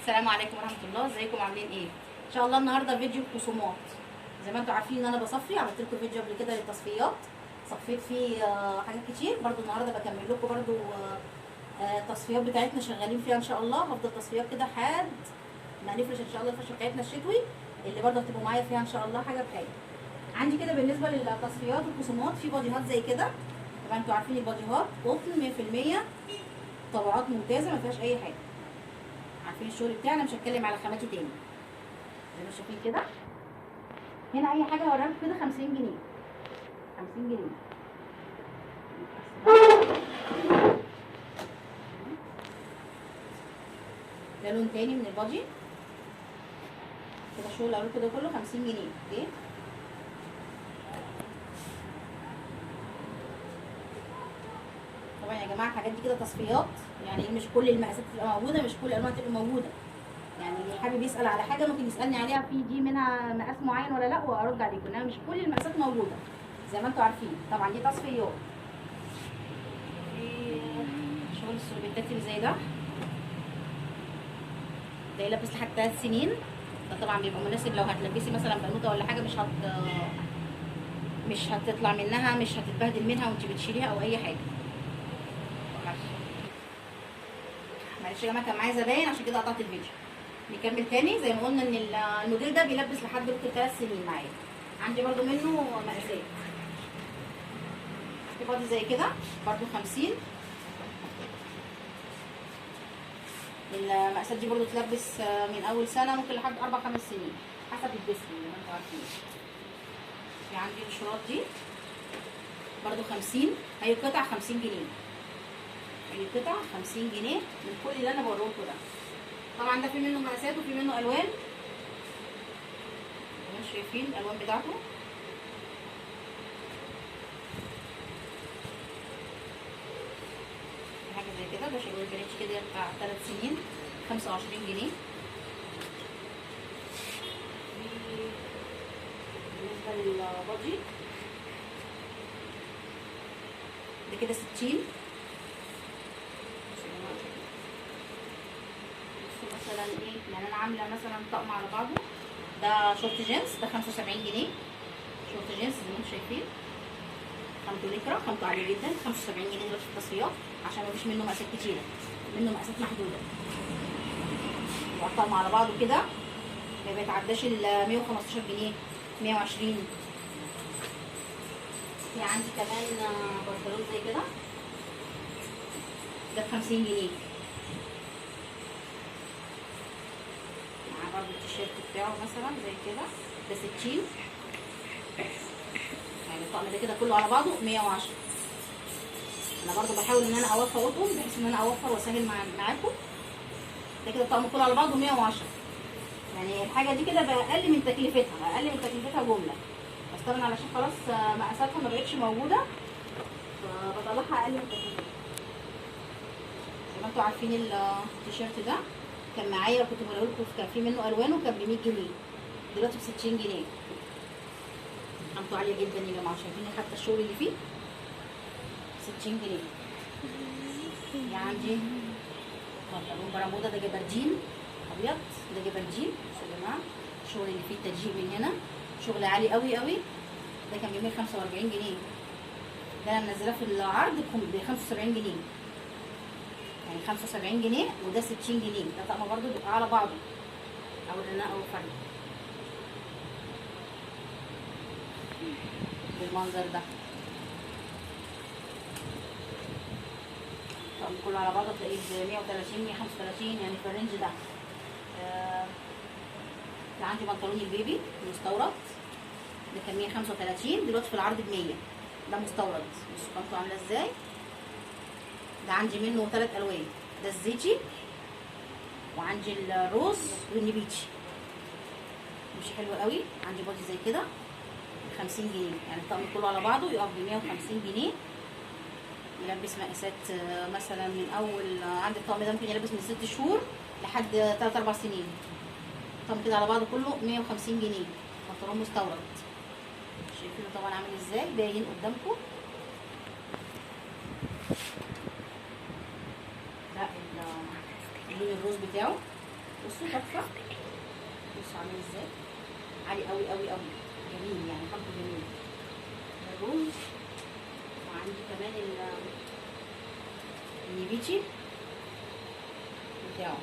السلام عليكم ورحمه الله. ازيكم عاملين ايه؟ ان شاء الله النهارده فيديو الخصومات. زي ما انتم عارفين ان انا بصفي، عملت لكم فيديو قبل كده للتصفيات، صفيت فيه حاجات كتير. برده النهارده بكمل لكم برده التصفيات بتاعتنا، شغالين فيها ان شاء الله. هفضل تصفيات كده لحد ما نفرش ان شاء الله الفرشه بتاعتنا الشتوي، اللي برده هتبقوا معايا فيها ان شاء الله حاجه بحاجه. عندي كده بالنسبه للتصفيات والخصومات في باديهات زي كده. طبعا انتوا عارفين الباديهات قطن 100%، طبعات ممتازه ما فيهاش اي حاجه. عارفين الشغل بتاعنا، مش هتكلم على خاماتي تاني. زي ما شايفين كده، هنا اي حاجه هوريها لكم كده 50 جنيه 50 جنيه. ده لون تاني من البادي كده، الشغل اللي هوريكم ده كله 50 جنيه. اوكي، طبعا يا جماعه الحاجات دي كده تصفيات، يعني مش كل المقاسات تبقى موجوده، مش كل الالوان تبقى موجوده. يعني اللي حابب يسال على حاجه ممكن يسالني عليها، في دي منها مقاس معين ولا لا، وارد عليكم. انما مش كل المقاسات موجوده زي ما انتم عارفين. طبعا دي تصفيات. شغل السوربيتات اللي زي ده يلبس لحد 3 سنين. ده طبعا بيبقى مناسب لو هتلبسي مثلا بنوته ولا حاجه، مش هتطلع منها، مش هتتبهدل منها وانت بتشيليها او اي حاجه. معلش يا جماعه كان معايا زباين عشان كده قطعت الفيديو. نكمل تاني. زي ما قلنا ان الموديل ده بيلبس لحد ممكن 3 سنين معايا. عندي برده منه مقاسات. في بادي زي كده برده 50. المقاسات دي برده تلبس من اول سنه ممكن لحد 4 5 سنين حسب الجسم زي ما انتم عارفين. في عندي الشراط دي برده 50. هي قطع 50 جنيه. هي قطع 50 جنيه من كل اللي انا بوريه لكم ده. طبعا ده في منه مقاسات وفي منه الوان. شايفين الالوان بتاعته. حاجه زي كده، ده شغل البنات كده بتاع 3 سنين 25 جنيه. بالنسبه للبادي ده كده 60. مثلا ايه، يعني انا عامله مثلا طقم على بعضه. ده شورت جينز، ده 75 جنيه. شورت جينز زي ما انتم شايفين، خامته ليكرا، خامته عاليه جدا. 75 جنيه دلوقتي في التصفيات عشان مفيش منه مقاسات كتيره، منه مقاسات محدوده. يبقى الطقم على بعضه كده ما بيتعداش ال 115 جنيه 120. في عندي كمان بنطلون زي كده، ده ب 50 جنيه. برضه التيشيرت بتاعه مثلا زي كده، ده 60. يعني الطقم ده كده كله على بعضه 110. انا برضه بحاول ان انا اوفر قطن بحيث ان انا اوفر واسهل معاكم. ده كده الطقم كله على بعضه 110. يعني الحاجه دي كده باقل من تكلفتها، اقل من تكلفتها جمله. بس طبعا علشان خلاص مقاساتها ما بقتش موجوده فبطلعها اقل من تكلفتها. زي ما انتم عارفين التيشيرت ده كان معايا، كنت بقول لكم كان في منه الوانه، كان ب 100 جنيه دلوقتي ب 60 جنيه. خامته عاليه جدا يا جماعه، شايفين حتى الشغل اللي فيه 60 جنيه. يعني عندي بنطلون برمودا، ده جبردين ابيض، ده جبردين. بصوا يا جماعه الشغل اللي فيه التدجير من هنا، شغل عالي قوي قوي. ده كان ب 145 جنيه، ده انا منزلاه في العرض ب 75 جنيه. يعني 75 جنيه وده 60 جنيه. ده طقم برده بيبقى على بعضه، او رناء او فرد بالمنظر ده. الطقم كله على بعضه تلاقيه ب 130 135، يعني في الرينج ده. عندي بنطلون البيبي مستورد، ده كان 135 دلوقتي في العرض ب 100. ده مستورد. بصوا خامته عامله ازاي. ده عندي منه 3 الوان، ده الزيتي وعندي الروز والنبيتي. مش حلو قوي. عندي بادي زي كده ب 50 جنيه. يعني الطقم كله على بعضه يقف ب 150 جنيه. يلبس مقاسات مثلا من اول، عندي الطقم ده ممكن يلبس من 6 شهور لحد 3 4 سنين. الطقم كده على بعضه كله 150 جنيه. بنطلون مستورد. شايفينه طبعا عامل ازاي، باين قدامكم. ده اللون الروز بتاعه بصوا تحفه، بصوا عامل ازاي، عالي قوي قوي قوي، جميل يعني خط جميل. الروز، وعندي كمان النبيتي بتاعه.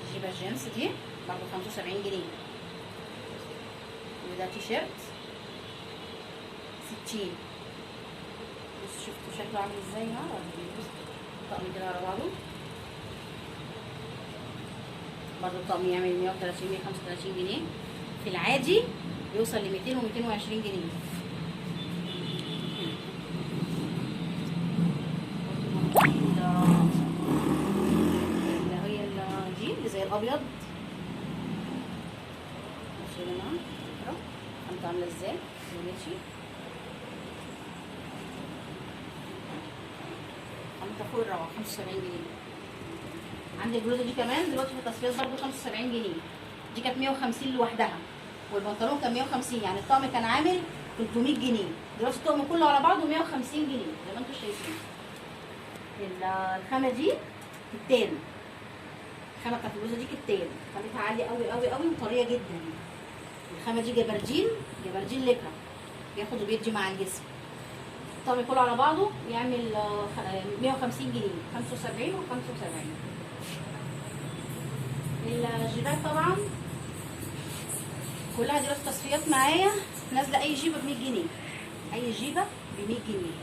الجيبه الجينز دي برضه 75 جنيه. وده تيشيرت 60. بصوا شفتوا شكله عامل ازاي ها، طقم كده على بعضه. برضه الطقم يعمل 130 135 جنيه، في العادي بيوصل ل 200 و 220 جنيه. اللي هي الجين اللي زي الابيض، بصوا يا جماعه خامته عامله ازاي، ماشي خامته فوق الروعه. 75 جنيه. عندي البلوزه دي كمان دلوقتي في التصفيات برضه 75 جنيه. دي كانت 150 لوحدها، والبنطلون كان 150، يعني الطقم كان عامل 300 جنيه. دلوقتي الطقم كله على بعضه 150 جنيه زي ما انتم شايفين. الخامه دي كتان، الخامه بتاعت البلوزه دي كتان، خامتها عاليه قوي قوي قوي وطريه جدا. الخامه دي جبردين، جبردين لكرة، بياخد وبيدي مع الجسم. الطقم كله على بعضه يعمل 150 جنيه، 75 و 75. الجيبات طبعا كلها دلوقتي تصفيات معايا، نازله اي جيبه ب 100 جنيه، اي جيبه ب 100 جنيه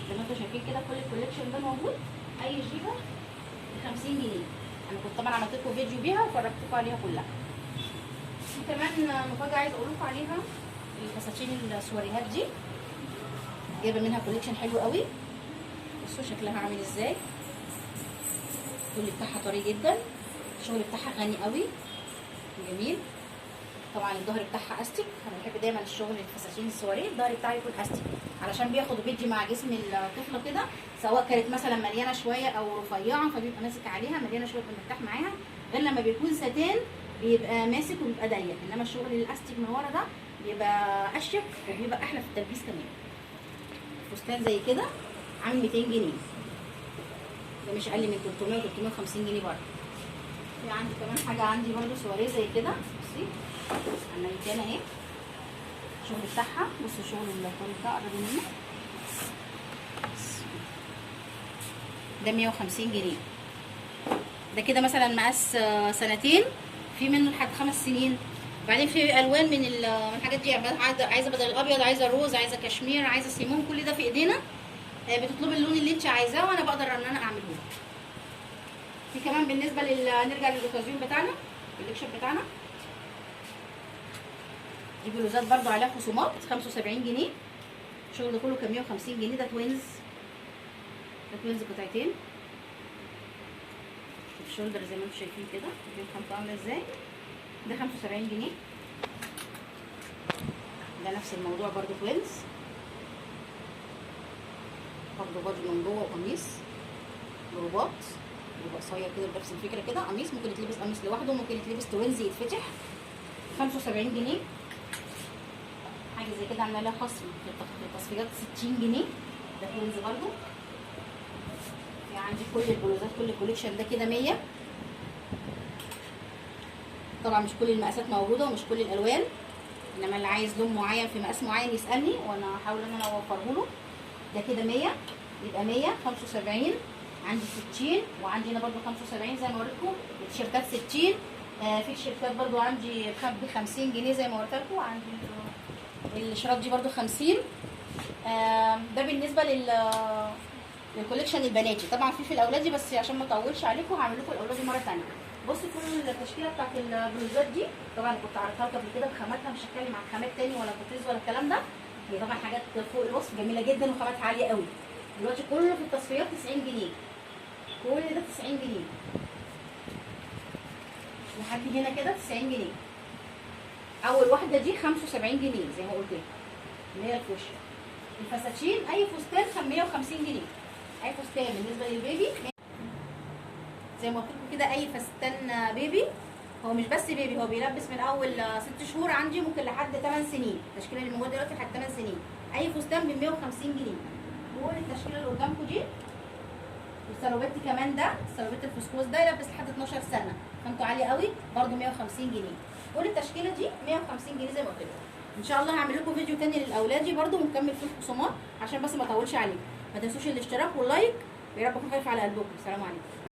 زي ما انتم شايفين كده. كل الكوليكشن ده موجود، اي جيبه ب 50 جنيه. انا كنت طبعا عملت لكم فيديو بيها وفرجتكم عليها كلها. في كمان مفاجاه عايزه اقول لكم عليها، الفساتين السواريهات دي جايبه منها كوليكشن حلو قوي. بصوا شكلها عامل ازاي، الكل بتاعها طري جدا، الشغل بتاعها غني قوي جميل. طبعا الظهر بتاعها استيك، انا بحب دايما الشغل الفساتين السواريه الظهر بتاعها يكون استيك، علشان بياخد وبيدي مع جسم الطفله كده، سواء كانت مثلا مليانه شويه او رفيعه فبيبقى ماسك عليها، مليانه شويه بيبقى مرتاح معاها، غير لما بيكون ستان بيبقى ماسك وبيبقى ضيق. انما الشغل الاستيك من ورا ده بيبقى اشيك وبيبقى احلى في التلبيس كمان. فستان زي كده عامل 200 جنيه، ده مش اقل من 300 و 350 جنيه برده. في عندي كمان حاجه عندي برده سواريه زي كده، بصي عملتين اهي، الشغل بتاعها بصوا الشغل اللي بتاع قرب منه ده 150 جنيه. ده كده مثلا مقاس سنتين، في منه لحد 5 سنين. بعدين في الوان من الحاجات دي، عايزه بدل الابيض عايزه روز عايزه كشمير عايزه سيمون، كل ده في ايدينا. بتطلبي اللون اللي انت عايزاه وانا بقدر ان انا اعمله لك. في كمان بالنسبه نرجع للاوكازيون بتاعنا، الكوليكشن بتاعنا، دي بلوزات برضو عليها خصومات 75 جنيه. الشغل ده كله كان 150 جنيه. ده توينز، ده توينز قطعتين، الشولدر زي ما انتم شايفين كده، الخامة عامله ازاي. ده 75 جنيه. ده نفس الموضوع برضو توينز، برضو بادي من جوه وقميص برباط، يبقى قصير كده بنفس الفكره كده. قميص ممكن يتلبس قميص لوحده، ممكن يتلبس توينز يتفتح. 75 جنيه. حاجه زي كده عامله لها خصم في التصفيات 60 جنيه. ده توينز برضو. في عندي كل البلوزات كل الكوليكشن ده كده 100. طبعا مش كل المقاسات موجوده ومش كل الالوان، انما اللي عايز لون معين في مقاس معين يسالني وانا هحاول ان انا اوفره له. ده كده 100، يبقى 100 75. عندي 60 وعندي هنا برده 75 زي ما وريتكم. التيشيرتات 60. في تيشيرتات برده عندي ب 50 جنيه زي ما وريت لكم. عندي الشراب دي برده 50. ده بالنسبه للكوليكشن البناتي. طبعا في الاولادي بس عشان ما اطولش عليكم هعمل لكم الاولادي مره ثانيه. بصوا كل التشكيله بتاعت البلوزات دي طبعا كنت عرضتها لكم قبل كده بخاماتها، مش هتكلم عن خامات تاني ولا بوتيز ولا الكلام ده. هي طبعا حاجات فوق الوصف جميله جدا وخاماتها عاليه قوي. دلوقتي كله في التصفيات 90 جنيه، كل ده 90 جنيه لحد هنا كده 90 جنيه. اول واحده دي 75 جنيه زي ما قلت لكم اللي هي الفوشيا. الفساتين اي فستان 150 جنيه، اي فستان بالنسبه للبيبي زي ما قلت لكم كده، اي فستان بيبي هو مش بس بيبي، هو بيلبس من اول 6 شهور عندي ممكن لحد 8 سنين. التشكيله اللي موجوده دلوقتي لحد 8 سنين، اي فستان ب 150 جنيه. والتشكيله اللي قدامكم دي والسلوبيت كمان، ده السلوبيت الفسكوس ده يلبس لحد 12 سنه، خامته عاليه قوي برده 150 جنيه. كل التشكيله دي 150 جنيه زي ما قلت لكم. ان شاء الله هعمل لكم فيديو تاني للاولادي برده ونكمل فيه الخصومات عشان بس ما اطولش عليكم. ما تنسوش الاشتراك واللايك، ويا رب اكون خايفه على قلبكم. السلام عليكم.